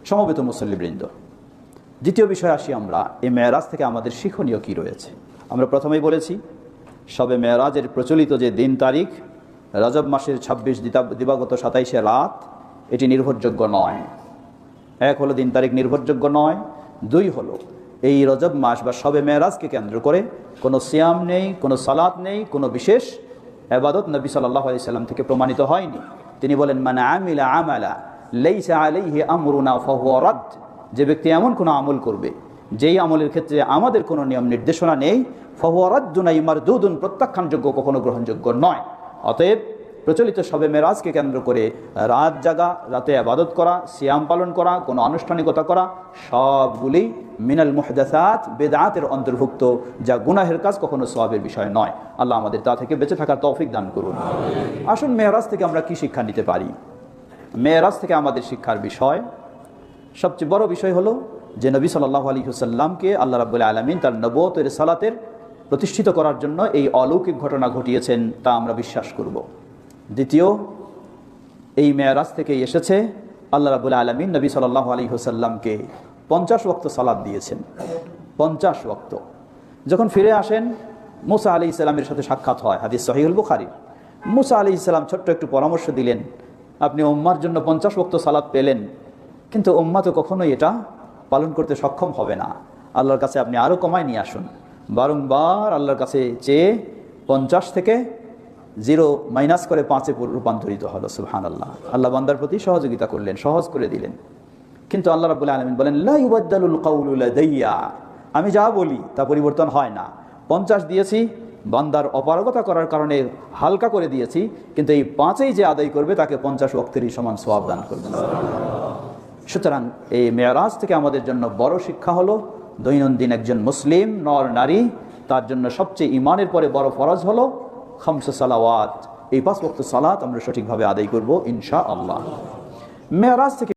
সমবেত মুসল্লিবৃন্দ, দ্বিতীয় বিষয় আসি আমরা, এই মেরাজ থেকে আমাদের শিক্ষণীয় কী রয়েছে। আমরা প্রথমেই বলেছি শবে মেরাজের প্রচলিত যে দিন তারিখ রজব মাসের 26 দিবাগত 27 রাত, এটি নির্ভরযোগ্য নয়। এক হলো দিন তারিখ নির্ভরযোগ্য নয়, দুই হলো এই রজব মাস বা শবে মেরাজকে কেন্দ্র করে কোনো সিয়াম নেই, কোনো সালাত নেই, কোনো বিশেষ ইবাদত নবী সাল্লাল্লাহু আলাইহি সাল্লাম থেকে প্রমাণিত হয়নি। তিনি বলেন, মান আমিলা আমালা লাইসা আলাইহি আমরুনা ফাহুয়া রাদ, যে ব্যক্তি এমন কোনো আমল করবে যেই আমলের ক্ষেত্রে আমাদের কোনো নিয়ম নির্দেশনা নেই, ফাহুয়া রাদ্দুন আই মারদুদুন, প্রত্যাখ্যানযোগ্য, কখনো গ্রহণযোগ্য নয়। অতএব প্রচলিত শবে মেরাজকে কেন্দ্র করে রাত জাগা, রাতে ইবাদত করা, সিয়াম পালন করা, কোনো আনুষ্ঠানিকতা করা, সবগুলি মিনাল মুহদাসাত, বেদাতের অন্তর্ভুক্ত, যা গুনাহের কাজ, কখনো সওয়াবের বিষয় নয়। আল্লাহ আমাদের তা থেকে বেঁচে থাকার তৌফিক দান করুন। আসুন, মেরাজ থেকে আমরা কি শিক্ষা নিতে পারি। মেরাজ থেকে আমাদের শিক্ষার বিষয়, সবচেয়ে বড় বিষয় হলো যে নবী সাল্লাল্লাহু আলাইহি ওয়াসাল্লামকে আল্লাহ রাব্বুল আলামিন তার নবুয়ত ও রিসালাতের প্রতিষ্ঠিত করার জন্য এই অলৌকিক ঘটনা ঘটিয়েছেন, তা আমরা বিশ্বাস করব। দ্বিতীয়, এই মেরাজ থেকেই এসেছে আল্লাহ রাব্বুল আলামিন নবী সাল্লাল্লাহু আলাইহি ওয়াসাল্লামকে 50 ওয়াক্ত সালাত দিয়েছেন। 50 ওয়াক্ত। যখন ফিরে আসেন, মুসা আলাইহিস সালামের সাথে সাক্ষাৎ হয়, হাদিস সহিহুল বুখারী। মুসা আলাইহিস সালাম ছোট্ট একটু পরামর্শ দিলেন, আপনি উম্মার জন্য 50 ওয়াক্ত সালাত পেলেন, কিন্তু উম্মা তো কখনোই এটা পালন করতে সক্ষম হবে না। আল্লাহর কাছে আপনি আরও কমায় নিয়ে আসুন। বারংবার আল্লাহর কাছে চেয়ে 50 থেকে 0 মাইনাস করে 5-এ রূপান্তরিত হলো। সুবহানাল্লাহ। আল্লাহ বান্দার প্রতি সহযোগিতা করলেন, সহজ করে দিলেন। কিন্তু আল্লাহ রাব্বুল আলামিন বলেন, লা ইউবাদদালুল কাউলু লাদাইয়া, আমি যা বলি তা পরিবর্তন হয় না। 50 দিয়েছি, বান্দার অপারগতা করার কারণে হালকা করে দিয়েছি, কিন্তু এই 5-এই যে আদায় করবে তাকে 50 ওয়াক্তেরই সমান সওয়াব দান করবেন। সুতরাং এই মেরাজ থেকে আমাদের জন্য বড় শিক্ষা হলো, দৈনন্দিন একজন মুসলিম নর নারী, তার জন্য সবচেয়ে ইমানের পরে বড় ফরজ হলো 5 সালাওয়াত। এই 5 ওয়াক্ত সালাত আমরা সঠিকভাবে আদায় করব ইনশাআল্লাহ। মেরাজ থেকে